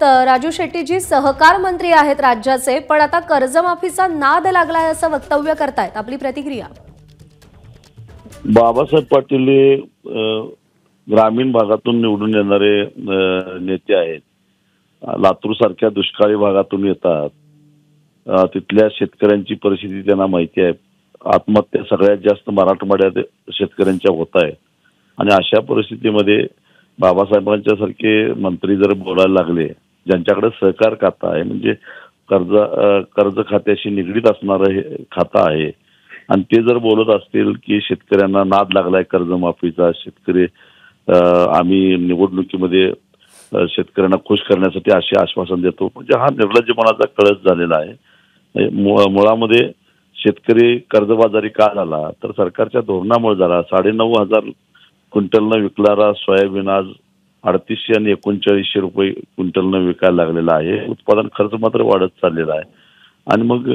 राजू शेट्टीजी सहकार मंत्री आहेत राज्याचे, पण आता कर्जमाफीचा नाद लागलाय असं वक्तव्य करतायत. आपली प्रतिक्रिया. बाबासाहेब पाटील हे ग्रामीण भागातून निवडून येणारे नेते आहेत. लातूर सारख्या दुष्काळी भागातून येतात. तिथल्या शेतकऱ्यांची परिस्थिती त्यांना माहिती आहे. आत्महत्या सगळ्यात जास्त मराठवाड्यात शेतकऱ्यांच्या होत आहे आणि अशा परिस्थितीमध्ये बाबासाहेबांच्या सारखे मंत्री जर बोलायला लागले, ज्यांच्याकडे सहकार खाता आहे म्हणजे कर्ज खात्याशी निगडीत असणारं हे खातं आहे, आणि ते जर बोलत असतील की शेतकऱ्यांना नाद लागलाय कर्जमाफीचा, शेतकरी आम्ही निवडणुकीमध्ये शेतकऱ्यांना खुश करण्यासाठी असे आश्वासन देतो, म्हणजे हा निर्लज्जपणाचा कळस झालेला आहे. मुळामध्ये शेतकरी कर्जबाजारी का झाला तर सरकारच्या धोरणामुळे झाला. 9,500 क्विंटलनं विकणारा सोयाबीन आज 3800 आणि 3900 रुपये क्विंटलनं विकायला लागलेला आहे. उत्पादन खर्च मात्र वाढत चाललेला आहे आणि मग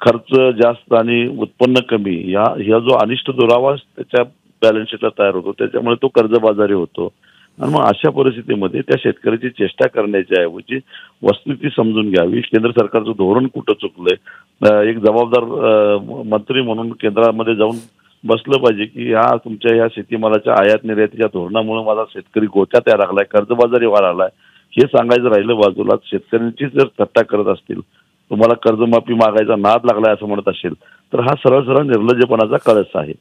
खर्च जास्त आणि उत्पन्न कमी ह्या जो अनिष्ट दुरावा त्याच्या बॅलन्स शीटला तयार होतो, त्याच्यामुळे तो कर्जबाजारी होतो. आणि मग अशा परिस्थितीमध्ये त्या शेतकऱ्याची चेष्टा करण्याच्या ऐवजी वस्तुस्थिती समजून घ्यावी. केंद्र सरकारचं धोरण कुठं चुकलंय, एक जबाबदार मंत्री म्हणून केंद्रामध्ये जाऊन बसलं पाहिजे की तुमच्या ह्या शेतीमालाच्या आयात निर्यातीच्या धोरणामुळे माझा शेतकरी गोट्यात यायला लागलाय, कर्जबाजारी व्हायला लागलाय, हे सांगायचं राहिलं बाजूला. शेतकऱ्यांची जर थट्टा करत असतील, तुम्हाला कर्जमाफी मागायचा नाद लागलाय असं म्हणत असेल, तर हा सरळ सरळ निर्लज्जपणाचा कळस आहे.